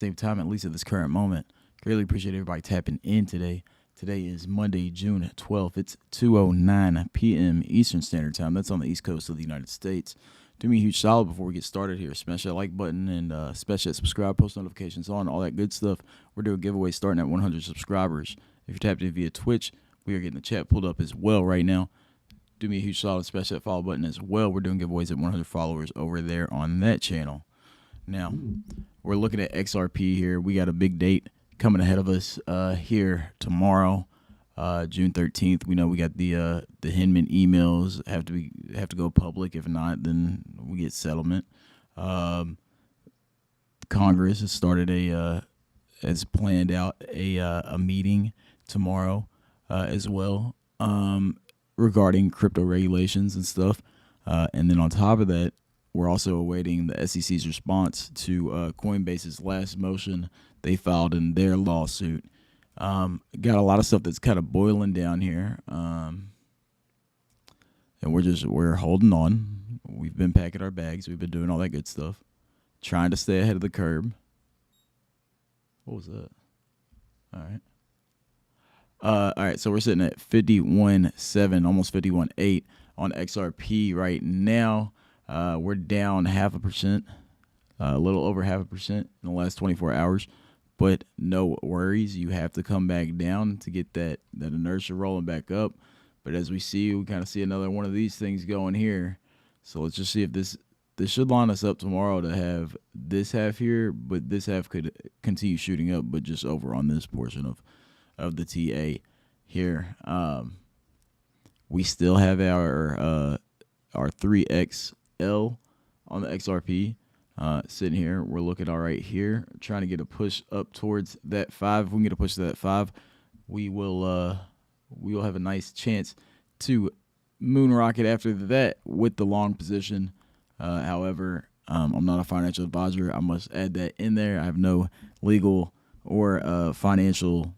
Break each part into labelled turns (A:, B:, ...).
A: Same time, at least at this current moment. Greatly appreciate everybody tapping in today. Today is Monday, June 12th. It's 2:09 p.m. Eastern Standard Time. That's on the East Coast of the United States. Do me a huge solid before we get started here. Smash that like button and smash that subscribe, post notifications on, all that good stuff. We're doing giveaways starting at 100 subscribers. If you're tapped in via Twitch, we are getting the chat pulled up as well right now. Do me a huge solid, smash that follow button as well. We're doing giveaways at 100 followers over there on that channel. Now, we're looking at XRP here. We got a big date coming ahead of us here tomorrow, June 13th. We know we got the Hinman emails have to go public. If not, then we get settlement. Congress has started has planned out a meeting tomorrow as well regarding crypto regulations and stuff. And then on top of that, we're also awaiting the SEC's response to Coinbase's last motion they filed in their lawsuit. Got a lot of stuff that's kind of boiling down here, and we're holding on. We've been packing our bags. We've been doing all that good stuff, trying to stay ahead of the curve. What was that? All right. All right, so we're sitting at 51.7, almost 51.8 on XRP right now. We're down 0.5%, a little over 0.5% in the last 24 hours, but no worries. You have to come back down to get that inertia rolling back up. But as we kind of see another one of these things going here. So let's just see if this should line us up tomorrow to have this half here, but this half could continue shooting up, but just over on this portion of the TA here. We still have our 3XL on the XRP sitting here. We're looking all right here, trying to get a push up towards that 5. If we can get a push to that 5, we will have a nice chance to moon rocket after that with the long position. However, I'm not a financial advisor. I must add that in there. I have no legal or financial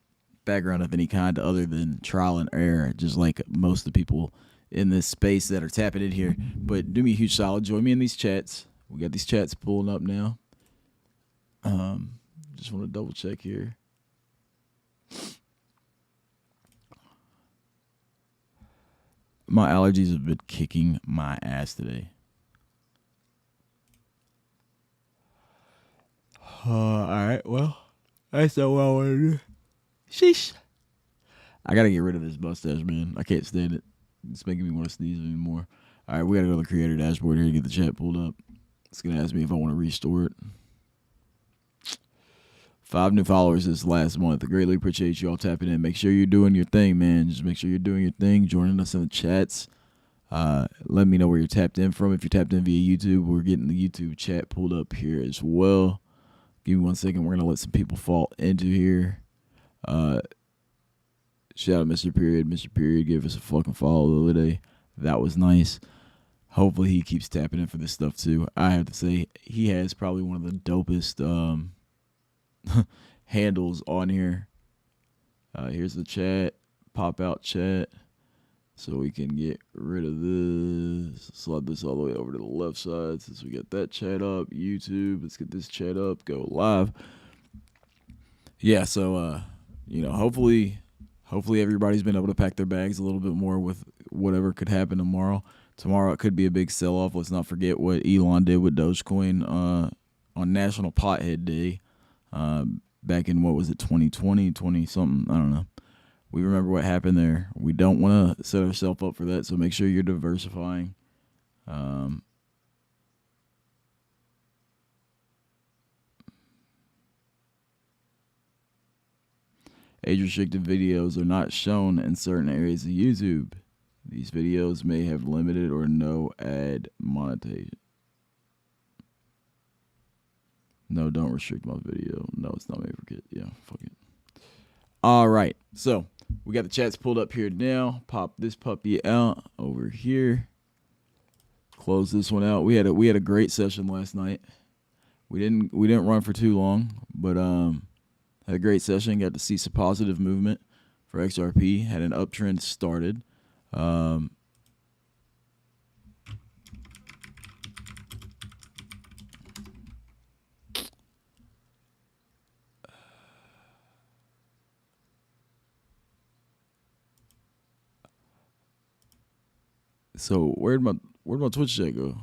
A: background of any kind other than trial and error, just like most of the people in this space that are tapping in here. But do me a huge solid. Join me in these chats. We got these chats pulling up now. Just want to double check here. My allergies have been kicking my ass today. All right, well, that's not what I want to do. Sheesh. I got to get rid of this mustache, man. I can't stand it. It's making me want to sneeze anymore. All right, we got to go to the creator dashboard here to get the chat pulled up. It's going to ask me if I want to restore it. 5 new followers this last month. I greatly appreciate you all tapping in. Make sure you're doing your thing, man. Just make sure you're doing your thing, joining us in the chats. Let me know where you're tapped in from. If you're tapped in via YouTube, we're getting the YouTube chat pulled up here as well. Give me 1 second. We're going to let some people fall into here. Shout out Mr. Period. Mr. Period gave us a fucking follow the other day. That was nice. Hopefully he keeps tapping in for this stuff too. I have to say he has probably one of the dopest handles on here. Here's the chat. Pop out chat. So we can get rid of this. Slide this all the way over to the left side since we got that chat up. YouTube. Let's get this chat up. Go live. Yeah, so hopefully everybody's been able to pack their bags a little bit more with whatever could happen tomorrow. Tomorrow it could be a big sell-off. Let's not forget what Elon did with Dogecoin on National Pothead Day back in, what was it, 2020, 20-something? I don't know. We remember what happened there. We don't want to set ourselves up for that, so make sure you're diversifying. Age-restricted videos are not shown in certain areas of YouTube. These videos may have limited or no ad monetization. No, don't restrict my video. No, it's not made for kids. Yeah, fuck it. All right, so we got the chats pulled up here now. Pop this puppy out over here. Close this one out. We had a great session last night. We didn't run for too long, but had a great session. Got to see some positive movement for XRP. Had an uptrend started. So where'd my Twitch chat go?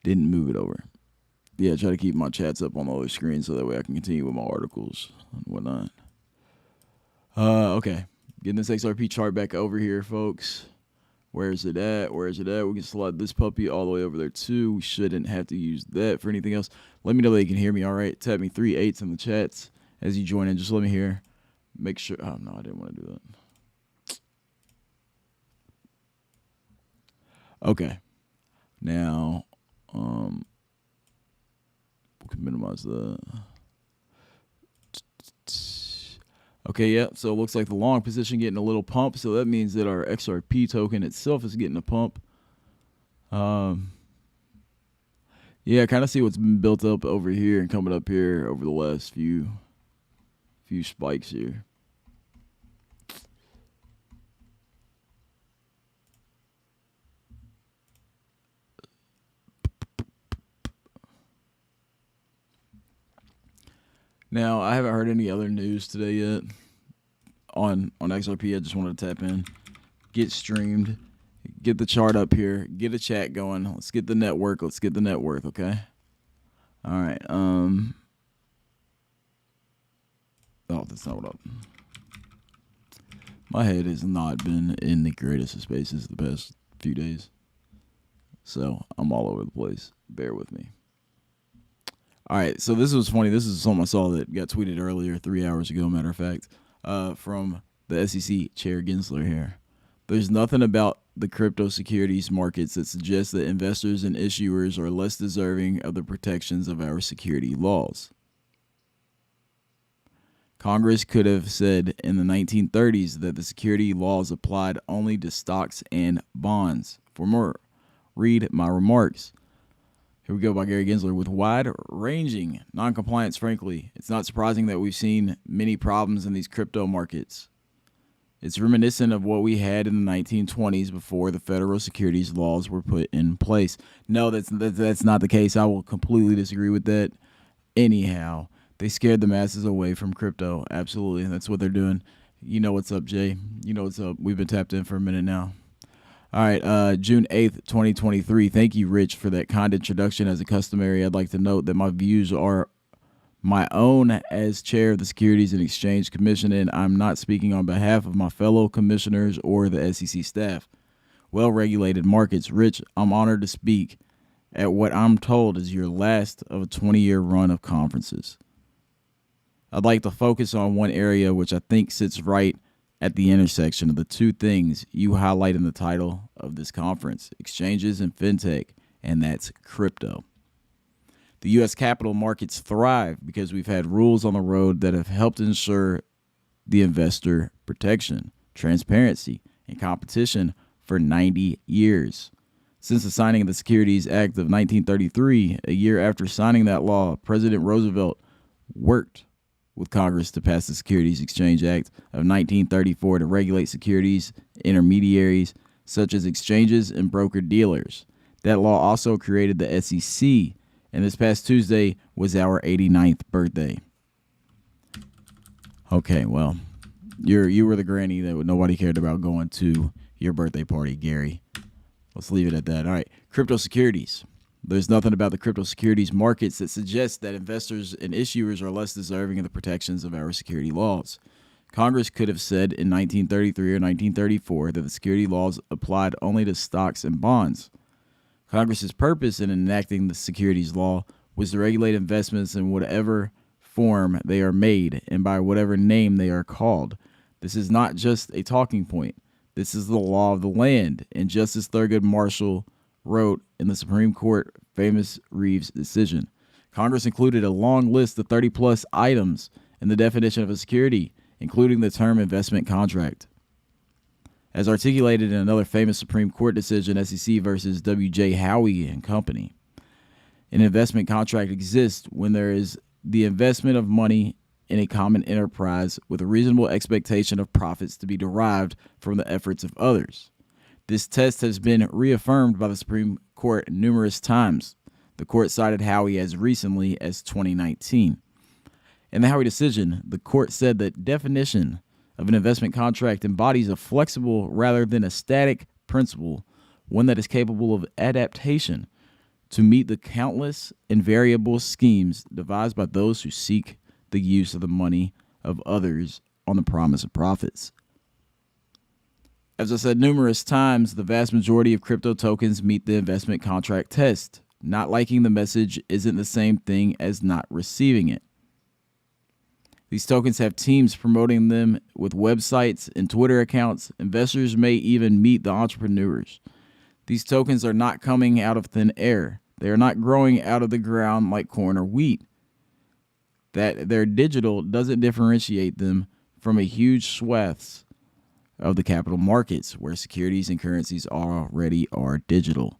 A: Didn't move it over. Yeah, try to keep my chats up on the other screen so that way I can continue with my articles and whatnot. Okay. Getting this XRP chart back over here, folks. Where is it at? We can slide this puppy all the way over there too. We shouldn't have to use that for anything else. Let me know that you can hear me all right. Tap me 3 8s in the chats as you join in. Just let me hear. Make sure. Oh, no, I didn't want to do that. Okay. Now, we can minimize that. Okay, yeah, so it looks like the long position getting a little pump, so that means that our XRP token itself is getting a pump. Yeah, kind of see what's been built up over here and coming up here over the last few spikes here. Now, I haven't heard any other news today yet on XRP. I just wanted to tap in, get streamed, get the chart up here, get a chat going. Let's get the network. Let's get the net worth, okay? All right. Oh, that's not what my head has not been in the greatest of spaces the past few days. So I'm all over the place. Bear with me. All right, so this was funny. This is something I saw that got tweeted earlier, 3 hours ago, matter of fact, from the SEC Chair Gensler here. There's nothing about the crypto securities markets that suggests that investors and issuers are less deserving of the protections of our security laws. Congress could have said in the 1930s that the security laws applied only to stocks and bonds. For more, read my remarks. Here we go by Gary Gensler. With wide-ranging noncompliance, frankly, it's not surprising that we've seen many problems in these crypto markets. It's reminiscent of what we had in the 1920s before the federal securities laws were put in place. No, that's not the case. I will completely disagree with that. Anyhow, they scared the masses away from crypto. Absolutely, that's what they're doing. You know what's up, Jay. You know what's up. We've been tapped in for a minute now. All right, June 8th, 2023. Thank you, Rich, for that kind introduction. As a customary, I'd like to note that my views are my own as chair of the Securities and Exchange Commission, and I'm not speaking on behalf of my fellow commissioners or the SEC staff. Well-regulated markets. Rich, I'm honored to speak at what I'm told is your last of a 20-year run of conferences. I'd like to focus on one area which I think sits right at the intersection of the two things you highlight in the title of this conference, exchanges and fintech, and that's crypto. The U.S. capital markets thrive because we've had rules on the road that have helped ensure the investor protection, transparency, and competition for 90 years. Since the signing of the Securities Act of 1933, a year after signing that law, President Roosevelt worked with Congress to pass the Securities Exchange Act of 1934 to regulate securities intermediaries such as exchanges and broker-dealers. That law also created the SEC, and this past Tuesday was our 89th birthday. Okay, well, you were the granny that nobody cared about going to your birthday party, Gary. Let's leave it at that. All right, crypto securities. There's nothing about the crypto securities markets that suggests that investors and issuers are less deserving of the protections of our security laws. Congress could have said in 1933 or 1934 that the security laws applied only to stocks and bonds. Congress's purpose in enacting the securities law was to regulate investments in whatever form they are made and by whatever name they are called. This is not just a talking point. This is the law of the land, and Justice Thurgood Marshall wrote in the Supreme Court famous Reeves decision. Congress included a long list of 30-plus items in the definition of a security, including the term investment contract. As articulated in another famous Supreme Court decision, SEC versus W.J. Howie and Company, an investment contract exists when there is the investment of money in a common enterprise with a reasonable expectation of profits to be derived from the efforts of others. This test has been reaffirmed by the Supreme Court numerous times. The court cited Howie as recently as 2019. In the Howie decision, the court said that definition of an investment contract embodies a flexible rather than a static principle, one that is capable of adaptation to meet the countless and variable schemes devised by those who seek the use of the money of others on the promise of profits. As I said numerous times, the vast majority of crypto tokens meet the investment contract test. Not liking the message isn't the same thing as not receiving it. These tokens have teams promoting them with websites and Twitter accounts. Investors may even meet the entrepreneurs. These tokens are not coming out of thin air. They are not growing out of the ground like corn or wheat. That they're digital doesn't differentiate them from a huge swaths of the capital markets where securities and currencies already are digital.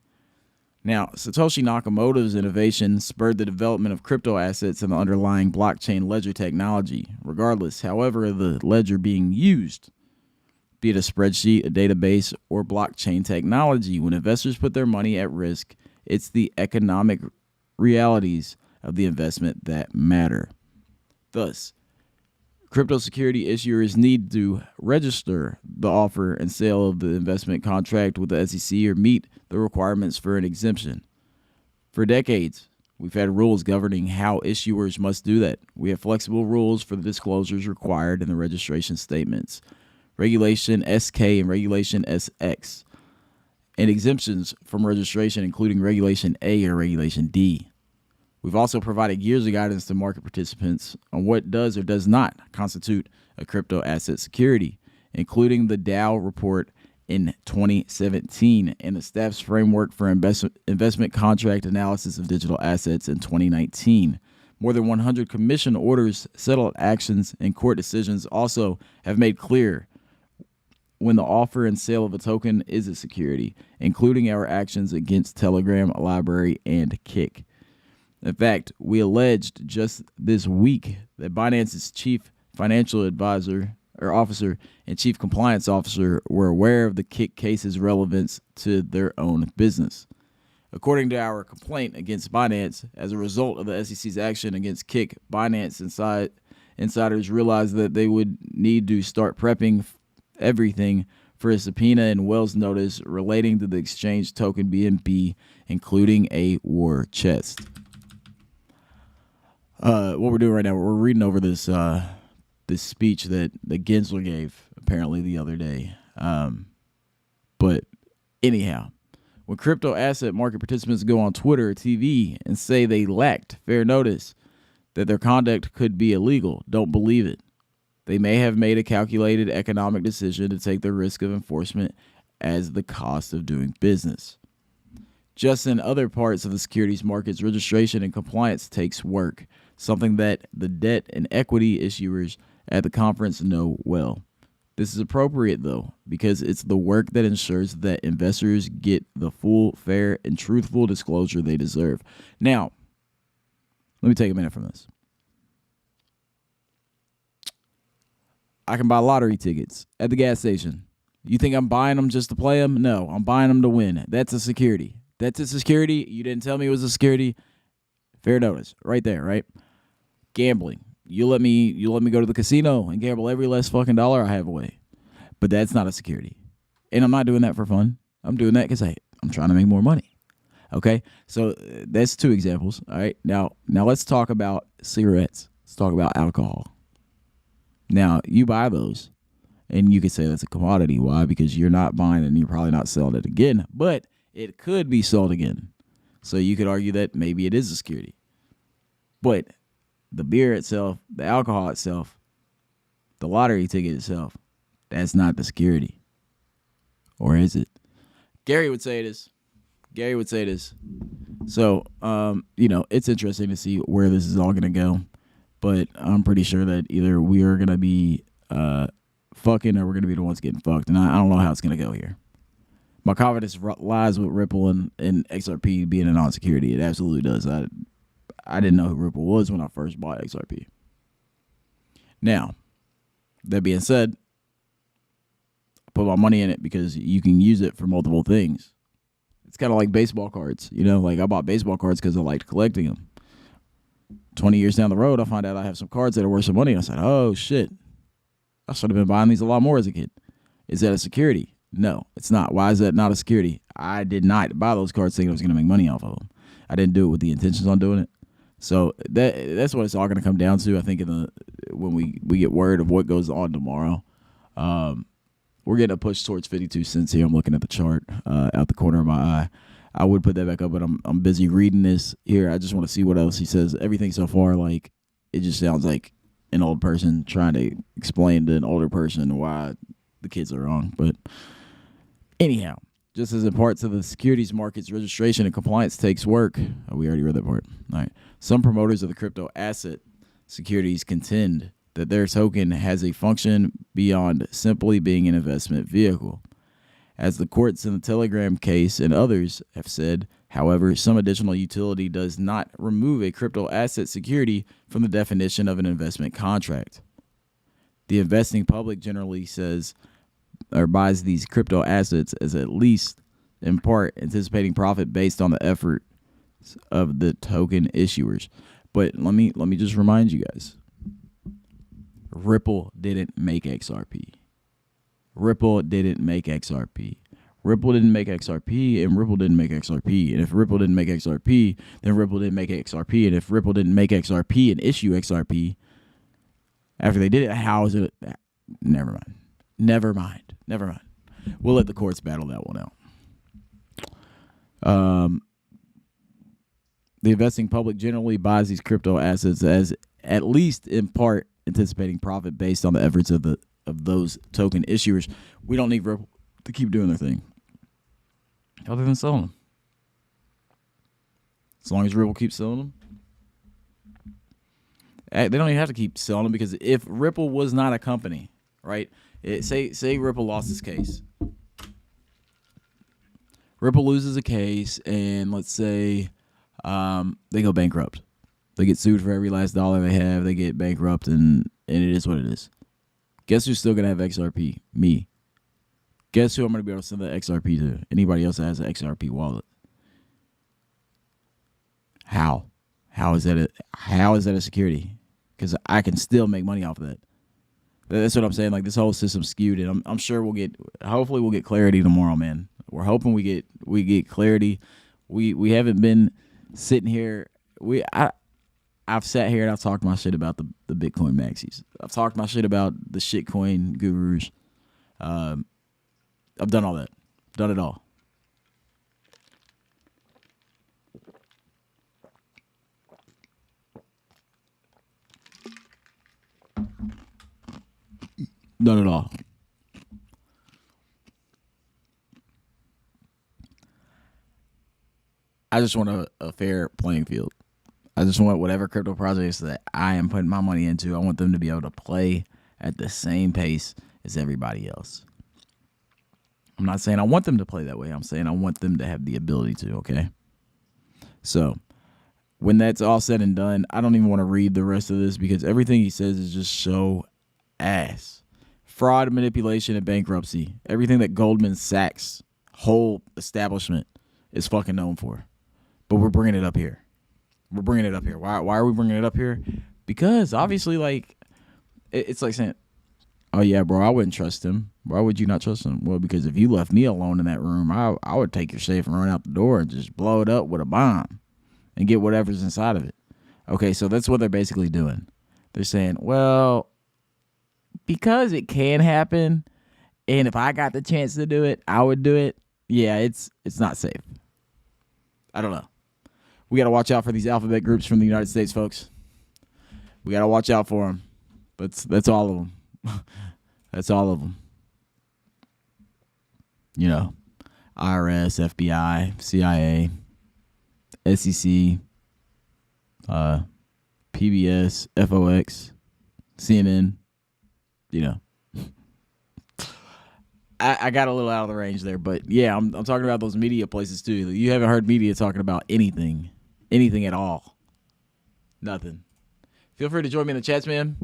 A: Now, Satoshi Nakamoto's innovation spurred the development of crypto assets and the underlying blockchain ledger technology. Regardless, however, the ledger being used, be it a spreadsheet, a database, or blockchain technology, when investors put their money at risk, it's the economic realities of the investment that matter. Thus, crypto security issuers need to register the offer and sale of the investment contract with the SEC or meet the requirements for an exemption. For decades, we've had rules governing how issuers must do that. We have flexible rules for the disclosures required in the registration statements, Regulation SK and Regulation SX, and exemptions from registration, including Regulation A or Regulation D. We've also provided years of guidance to market participants on what does or does not constitute a crypto asset security, including the Dow report in 2017 and the staff's framework for investment contract analysis of digital assets in 2019. More than 100 commission orders, settled actions, and court decisions also have made clear when the offer and sale of a token is a security, including our actions against Telegram, Library, and Kick. In fact, we alleged just this week that Binance's chief financial advisor or officer and chief compliance officer were aware of the Kick case's relevance to their own business. According to our complaint against Binance, as a result of the SEC's action against Kick, Binance insiders realized that they would need to start prepping everything for a subpoena and Wells notice relating to the exchange token BNB, including a war chest. What we're doing right now, we're reading over this this speech that Gensler gave apparently the other day. But anyhow, when crypto asset market participants go on Twitter or TV and say they lacked fair notice that their conduct could be illegal, don't believe it. They may have made a calculated economic decision to take the risk of enforcement as the cost of doing business. Just in other parts of the securities markets, registration and compliance takes work, something that the debt and equity issuers at the conference know well. This is appropriate, though, because it's the work that ensures that investors get the full, fair, and truthful disclosure they deserve. Now, let me take a minute from this. I can buy lottery tickets at the gas station. You think I'm buying them just to play them? No, I'm buying them to win. That's a security. That's a security. You didn't tell me it was a security. Fair notice. Right there, right? Gambling. You let me go to the casino and gamble every last fucking dollar I have away. But that's not a security. And I'm not doing that for fun. I'm doing that because I'm trying to make more money. Okay? So that's two examples. All right. Now let's talk about cigarettes. Let's talk about alcohol. Now, you buy those, and you could say that's a commodity. Why? Because you're not buying it and you're probably not selling it again. But it could be sold again. So you could argue that maybe it is a security. But the beer itself, the alcohol itself, the lottery ticket itself, that's not the security. Or is it? Gary would say it is. Gary would say it is. So, it's interesting to see where this is all going to go. But I'm pretty sure that either we are going to be fucking or we're going to be the ones getting fucked. And I don't know how it's going to go here. My confidence lies with Ripple and XRP being a non-security. It absolutely does. I didn't know who Ripple was when I first bought XRP. Now, that being said, I put my money in it because you can use it for multiple things. It's kind of like baseball cards. Like I bought baseball cards because I liked collecting them. 20 years down the road, I find out I have some cards that are worth some money. I said, oh, shit. I should have been buying these a lot more as a kid. Is that a security? No, it's not. Why is that not a security? I did not buy those cards thinking I was going to make money off of them. I didn't do it with the intentions on doing it. So that's what it's all going to come down to. I think when we get word of what goes on tomorrow, we're getting a push towards 52 cents here. I'm looking at the chart out the corner of my eye. I would put that back up, but I'm busy reading this here. I just want to see what else he says. Everything so far, like, it just sounds like an old person trying to explain to an older person why the kids are wrong. But anyhow, just as in parts of the securities markets, registration and compliance takes work. Oh, we already read that part. All right. Some promoters of the crypto asset securities contend that their token has a function beyond simply being an investment vehicle. As the courts in the Telegram case and others have said, however, some additional utility does not remove a crypto asset security from the definition of an investment contract. The investing public generally says or buys these crypto assets as at least in part anticipating profit based on the effort of the token issuers. But let me just remind you guys, Ripple didn't make XRP. Ripple didn't make XRP. Ripple didn't make XRP, and Ripple didn't make XRP. And if Ripple didn't make XRP, then Ripple didn't make XRP. And if Ripple didn't make XRP and issue XRP after they did it, how is it? Never mind. We'll let the courts battle that one out. The investing public generally buys these crypto assets as at least in part anticipating profit based on the efforts of those token issuers. We don't need Ripple to keep doing their thing other than selling them. As long as Ripple keeps selling them, they don't even have to keep selling them, because if Ripple was not a company, right? Say Ripple lost its case. Ripple loses a case, and let's say they go bankrupt. They get sued for every last dollar they have. They get bankrupt, and it is what it is. Guess who's still going to have XRP? Me. Guess who I'm going to be able to send that XRP to? Anybody else that has an XRP wallet. How? How is that a security? Because I can still make money off of that. That's what I'm saying. Like, this whole system's skewed, and I'm sure hopefully we'll get clarity tomorrow, man. We're hoping we get clarity. We haven't been sitting here. I've sat here and I've talked my shit about the Bitcoin maxis. I've talked my shit about the shitcoin gurus. I've done all that. Done it all. Done it all. I just want a fair playing field. I just want whatever crypto projects that I am putting my money into, I want them to be able to play at the same pace as everybody else. I'm not saying I want them to play that way. I'm saying I want them to have the ability to, okay? So, when that's all said and done, I don't even want to read the rest of this, because everything he says is just so ass. Fraud, manipulation, and bankruptcy. Everything that Goldman Sachs' whole establishment is fucking known for. But we're bringing it up here. Why are we bringing it up here? Because obviously, like, it's like saying, oh yeah, bro, I wouldn't trust him. Why would you not trust him? Well, because if you left me alone in that room, I would take your safe and run out the door and just blow it up with a bomb and get whatever's inside of it. Okay, so that's what they're basically doing. They're saying, well, because it can happen, and if I got the chance to do it, I would do it. Yeah, it's not safe. I don't know. We got to watch out for these alphabet groups from the United States, folks. We got to watch out for them. But that's all of them. That's all of them. You know, IRS, FBI, CIA, SEC, PBS, FOX, CNN, you know. I got a little out of the range there, but yeah, I'm talking about those media places too. You haven't heard media talking about anything at all. Nothing. Feel free to join me in the chats, man.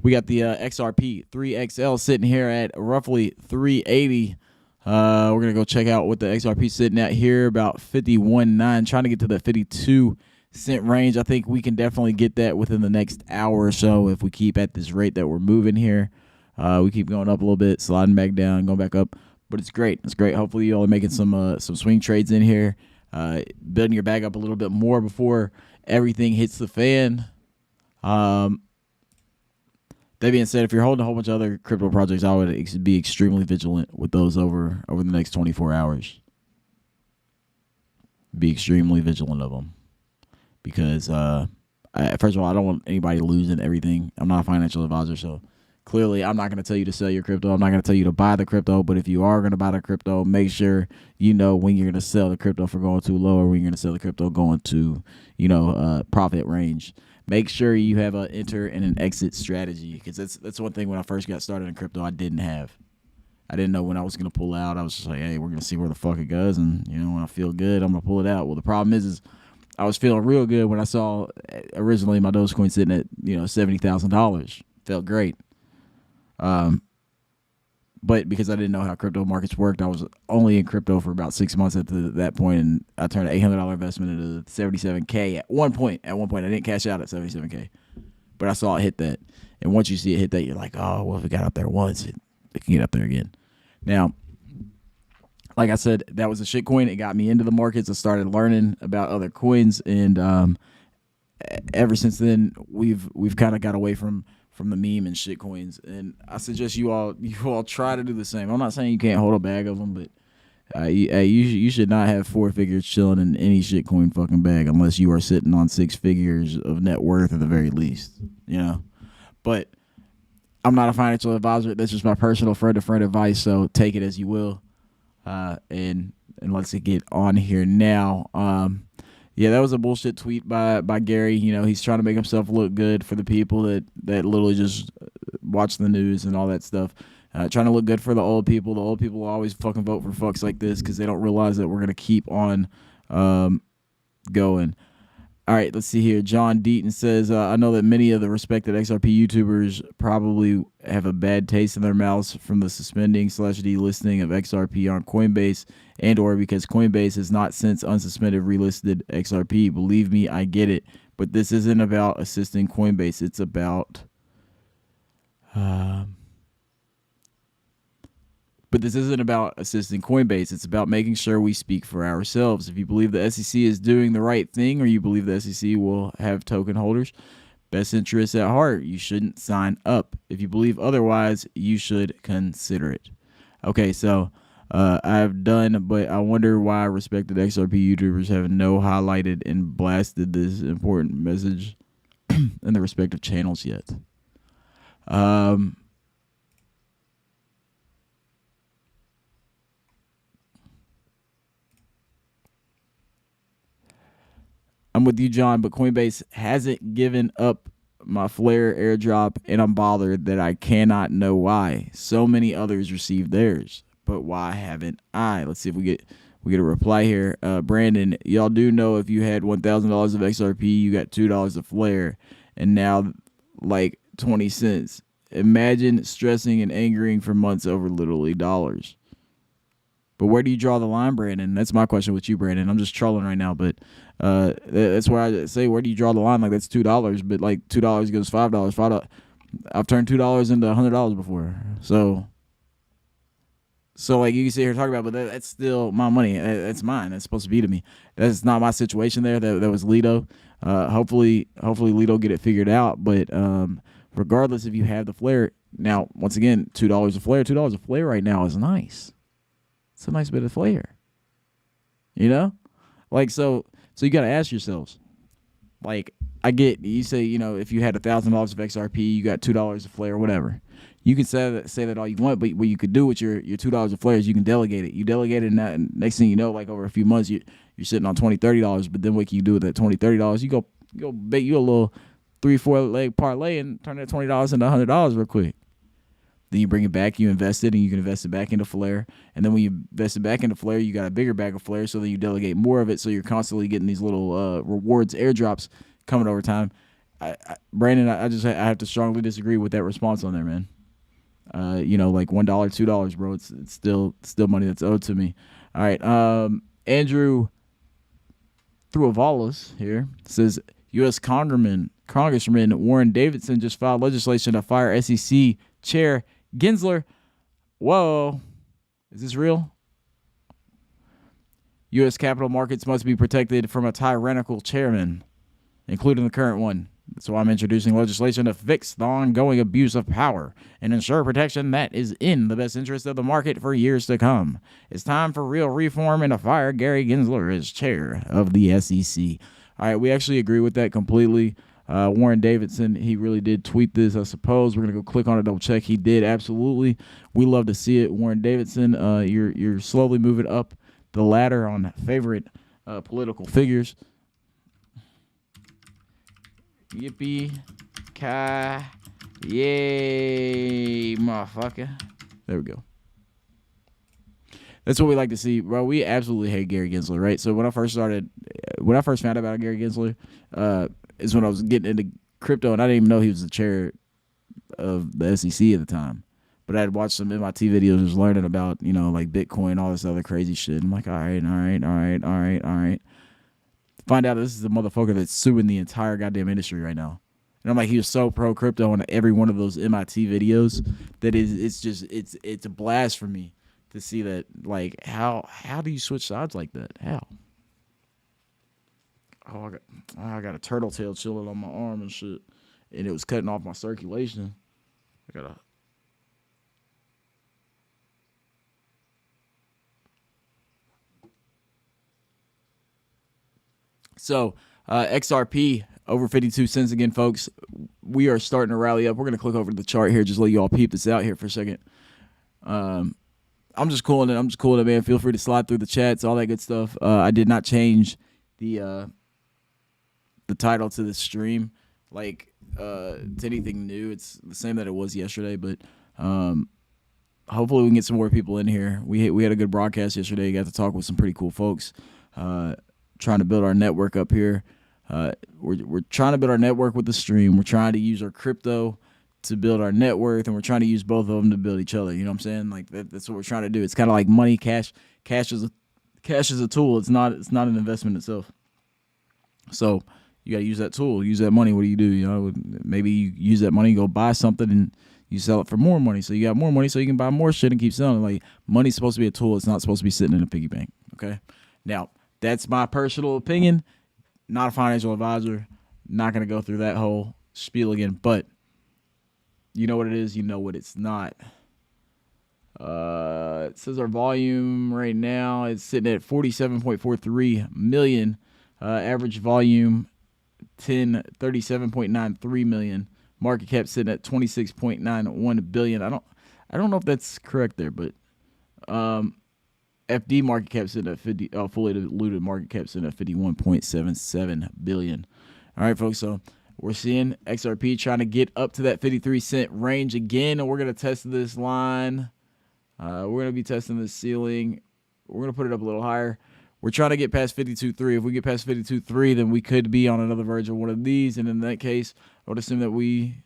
A: We got the XRP 3XL sitting here at roughly 380. We're going to go check out what the XRP sitting at here, about 51.9, trying to get to the 52 cent range. I think we can definitely get that within the next hour or so if we keep at this rate that we're moving here. We keep going up a little bit, sliding back down, going back up, but it's great. It's great. Hopefully, you all are making some swing trades in here, building your bag up a little bit more before everything hits the fan. That being said, if you're holding a whole bunch of other crypto projects, I would be extremely vigilant with those over the next 24 hours. Be extremely vigilant of them because, first of all, I don't want anybody losing everything. I'm not a financial advisor, so clearly I'm not going to tell you to sell your crypto. I'm not going to tell you to buy the crypto, but if you are going to buy the crypto, make sure you know when you're going to sell the crypto for going too low or when you're going to sell the crypto going to, profit range. Make sure you have an enter and an exit strategy because that's one thing when I first got started in crypto I didn't have. I didn't know when I was going to pull out. I was just like, hey, we're going to see where the fuck it goes. And, when I feel good, I'm going to pull it out. Well, the problem is I was feeling real good when I saw originally my Dogecoin sitting at, $70,000. Felt great. But because I didn't know how crypto markets worked, I was only in crypto for about 6 months at that point, and I turned an $800 investment into $77K at one point. At one point, I didn't cash out at $77K, but I saw it hit that. And once you see it hit that, you're like, oh, well, if it got up there once, it can get up there again. Now, like I said, that was a shit coin. It got me into the markets. I started learning about other coins, and ever since then, we've kind of got away from the meme and shit coins. And I suggest you all try to do the same. I'm not saying you can't hold a bag of them, but you should not have 4 figures chilling in any shit coin fucking bag unless you are sitting on 6 figures of net worth at the very least. But I'm not a financial advisor. That's just my personal friend-to-friend advice, so take it as you will. And let's get on here now. Yeah, that was a bullshit tweet by Gary. He's trying to make himself look good for the people that literally just watch the news and all that stuff. Trying to look good for the old people. The old people will always fucking vote for fucks like this because they don't realize that we're going to keep on going. All right, let's see here. John Deaton says, I know that many of the respected XRP YouTubers probably have a bad taste in their mouths from the suspending/delisting of XRP on Coinbase and or because Coinbase has not since unsuspended relisted XRP. Believe me, I get it. But this isn't about assisting Coinbase. It's about... But this isn't about assisting Coinbase. It's about making sure we speak for ourselves. If you believe the SEC is doing the right thing or you believe the SEC will have token holders' best interests at heart, you shouldn't sign up. If you believe otherwise, you should consider it. Okay, so I've done, but I wonder why respected XRP YouTubers have no highlighted and blasted this important message in the respective channels yet. I'm with you, John, but Coinbase hasn't given up my Flare airdrop, and I'm bothered that I cannot know why. So many others received theirs, but why haven't I? Let's see if we get a reply here. Brandon, y'all do know if you had $1,000 of XRP, you got $2 of Flare, and now like 20 cents. Imagine stressing and angering for months over literally dollars. But where do you draw the line, Brandon? That's my question with you, Brandon. I'm just trolling right now, but that's where I say, where do you draw the line? Like, that's $2, but like $2 goes $5. $5. I've turned $2 into $100 before. So like you can sit here talking about, but that's still my money. That's mine. That's supposed to be to me. That's not my situation there. That was Lido. Hopefully Lido get it figured out. But regardless, if you have the Flare, now once again, $2 a Flare. $2 a Flare right now is nice. It's a nice bit of Flare. Like, so you got to ask yourselves, like, I get, you say, if you had $1,000 of XRP, you got $2 of Flare, whatever. You can say that all you want, but what you could do with your $2 of Flare is you can delegate it. You delegate it, and next thing you know, like over a few months, you're sitting on $20, $30. But then what can you do with that $20, $30? You go bait you a little 3-4 leg parlay and turn that $20 into $100 real quick. Then you bring it back, you invest it, and you can invest it back into Flare. And then when you invest it back into Flare, you got a bigger bag of Flare, so then you delegate more of it, so you're constantly getting these little rewards, airdrops coming over time. Brandon, I have to strongly disagree with that response on there, man. Like $1, $2, bro. It's still money that's owed to me. All right. Andrew Thruavalis here says U.S. Congressman Warren Davidson just filed legislation to fire SEC Chair Gensler. Whoa. Is this real? U.S. capital markets must be protected from a tyrannical chairman, including the current one. So I'm introducing legislation to fix the ongoing abuse of power and ensure protection that is in the best interest of the market for years to come. It's time for real reform and to fire Gary Gensler as chair of the SEC. All right, we actually agree with that completely. Warren Davidson, he really did tweet this, I suppose. We're going to go click on it, double check. He did, absolutely. We love to see it. Warren Davidson, you're slowly moving up the ladder on favorite political figures. Yippee ki yay, motherfucker. There we go. That's what we like to see, bro. We absolutely hate Gary Gensler, right? So when I first found out about Gary Gensler, is when I was getting into crypto, and I didn't even know he was the chair of the SEC at the time. But I had watched some MIT videos, just learning about, like Bitcoin, all this other crazy shit. I'm like, all right. Find out this is the motherfucker that's suing the entire goddamn industry right now. And I'm like, he was so pro crypto on every one of those MIT videos that it's a blast for me to see that. Like, how do you switch sides like that? How? Oh, I got a turtle tail chilling on my arm and shit, and it was cutting off my circulation. So XRP over 52 cents again, folks. We are starting to rally up. We're going to click over to the chart here. Just let you all peep this out here for a second. I'm just calling it, man. Feel free to slide through the chats, all that good stuff. I did not change the title to the stream to anything new. It's the same that it was yesterday, but hopefully we can get some more people in here. We had a good broadcast yesterday. Got to talk with some pretty cool folks. Trying to build our network up here. We're trying to build our network with the stream. We're trying to use our crypto to build our net worth, and we're trying to use both of them to build each other. You know what I'm saying? Like that's what we're trying to do. It's kind of like money, cash. Cash is a tool. It's not an investment itself. So you got to use that tool. Use that money. What do? You know, maybe you use that money, go buy something, and you sell it for more money. So you got more money, so you can buy more shit and keep selling. Like, money's supposed to be a tool. It's not supposed to be sitting in a piggy bank. Okay. Now, that's my personal opinion. Not a financial advisor. Not going to go through that whole spiel again. But you know what it is. You know what it's not. It says our volume right now is sitting at 47.43 million. Average volume 37.93 million. Market cap sitting at 26.91 billion. I don't know if that's correct there, but FD market cap sitting at 50. Fully diluted market cap sitting at 51.77 billion. All right, folks. So we're seeing XRP trying to get up to that 53 cent range again, and we're gonna test this line. We're gonna be testing the ceiling. We're gonna put it up a little higher. We're trying to get past 52.3. If we get past 52.3, then we could be on another verge of one of these, and in that case, I would assume that we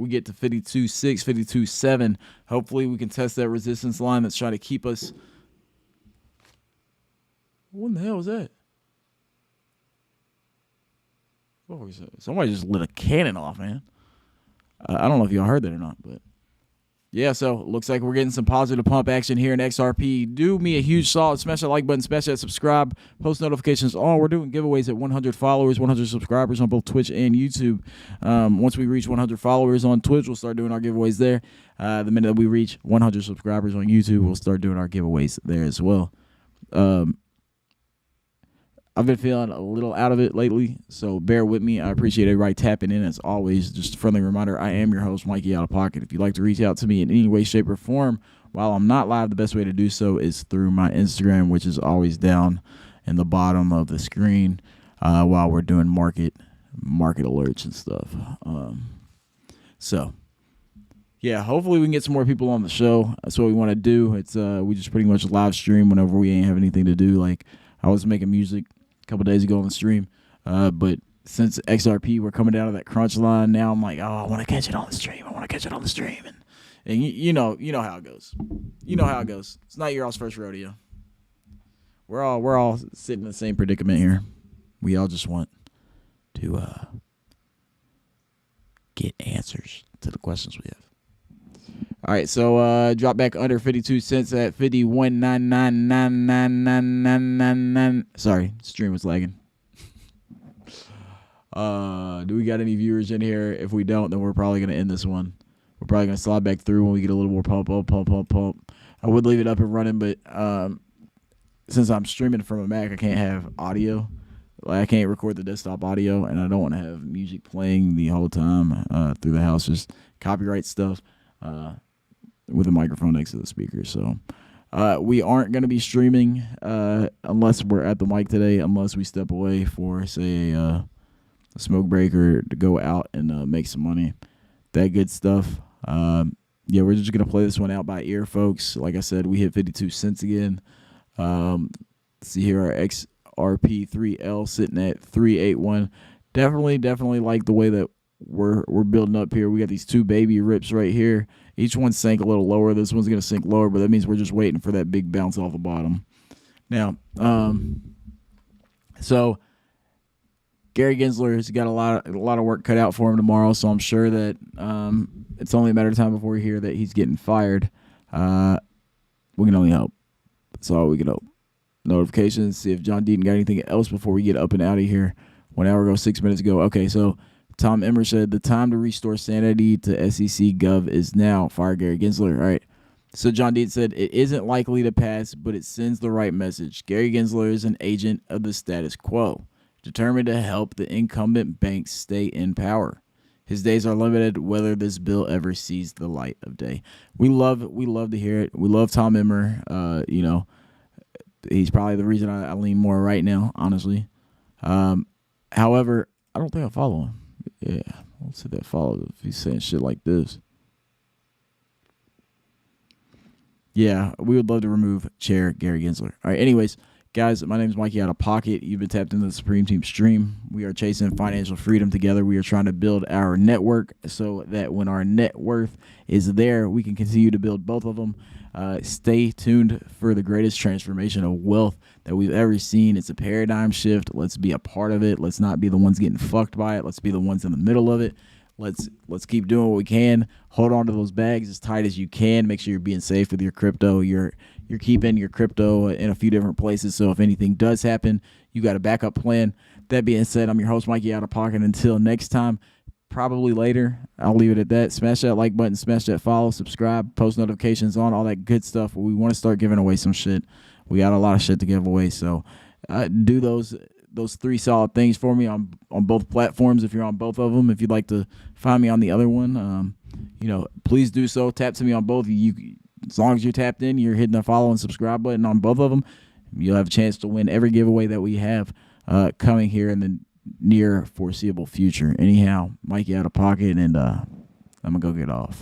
A: get to 52.6, 52.7. Hopefully, we can test that resistance line that's trying to keep us. What in the hell was that? What was that? Somebody just lit a cannon off, man. I don't know if y'all heard that or not, but yeah, so looks like we're getting some positive pump action here in XRP. Do me a huge solid. Smash that like button, smash that subscribe, post notifications on. We're doing giveaways at 100 followers, 100 subscribers on both Twitch and YouTube. Once we reach 100 followers on Twitch, we'll start doing our giveaways there. The minute that we reach 100 subscribers on YouTube, we'll start doing our giveaways there as well. I've been feeling a little out of it lately, so bear with me. I appreciate everybody tapping in. As always, just a friendly reminder, I am your host, Mikey OutOfPocket. If you'd like to reach out to me in any way, shape, or form while I'm not live, the best way to do so is through my Instagram, which is always down in the bottom of the screen while we're doing market alerts and stuff. So, yeah, hopefully we can get some more people on the show. That's what we want to do. It's we just pretty much live stream whenever we ain't have anything to do. Like, I was making music couple days ago on the stream, but since XRP we're coming down to that crunch line now, I'm like, oh, I want to catch it on the stream. And you know how it goes. It's not your all's first rodeo. We're all sitting in the same predicament here. We all just want to get answers to the questions we have. All right, so drop back under 52 cents at 51.9999999. Sorry, stream was lagging. Do we got any viewers in here? If we don't, then we're probably gonna end this one. We're probably gonna slide back through when we get a little more pump. I would leave it up and running, but since I'm streaming from a Mac, I can't have audio. Like I can't record the desktop audio, and I don't want to have music playing the whole time through the house. Just copyright stuff with a microphone next to the speaker. So we aren't going to be streaming unless we're at the mic today, unless we step away for, say, a smoke break or to go out and make some money. That good stuff. Yeah, we're just going to play this one out by ear, folks. Like I said, we hit 52 cents again. See here, our XRP3L sitting at 381. Definitely like the way that we're building up here. We got these two baby rips right here. Each one sank a little lower. This one's going to sink lower, but that means we're just waiting for that big bounce off the bottom. Now, so Gary Gensler has got a lot of work cut out for him tomorrow, so I'm sure that it's only a matter of time before we hear that he's getting fired. We can only hope. That's all we can hope. Notifications, see if John Deaton got anything else before we get up and out of here. 1 hour ago, 6 minutes ago. Okay, so Tom Emmer said, the time to restore sanity to SEC Gov is now. Fire Gary Gensler. All right. So John Deaton said, it isn't likely to pass, but it sends the right message. Gary Gensler is an agent of the status quo, determined to help the incumbent banks stay in power. His days are limited whether this bill ever sees the light of day. We love to hear it. We love Tom Emmer. He's probably the reason I lean more right now, honestly. However, I don't think I follow him. Yeah, let's hit that follow if he's saying shit like this. Yeah, we would love to remove Chair Gary Gensler. All right, anyways, guys, my name is Mikey OutOfPocket. You've been tapped into the Supreme Team stream. We are chasing financial freedom together. We are trying to build our network so that when our net worth is there, we can continue to build both of them. Stay tuned for the greatest transformation of wealth that we've ever seen. It's a paradigm shift. Let's be a part of it. Let's not be the ones getting fucked by it. Let's be the ones in the middle of it. Let's keep doing what we can. Hold on to those bags as tight as you can. Make sure you're being safe with your crypto. You're keeping your crypto in a few different places, so if anything does happen, you got a backup plan. That being said, I'm your host, Mikey OutOfPocket. Until next time, probably later, I'll leave it at that. Smash that like button, smash that follow, subscribe, post notifications on, all that good stuff. We want to start giving away some shit. We got a lot of shit to give away, so do those 3 solid things for me on both platforms if you're on both of them. If you'd like to find me on the other one, please do so. Tap to me on both. As long as you're tapped in, you're hitting the follow and subscribe button on both of them. You'll have a chance to win every giveaway that we have coming here in the near foreseeable future. Anyhow, Mikey OutOfPocket, and I'm going to go get off.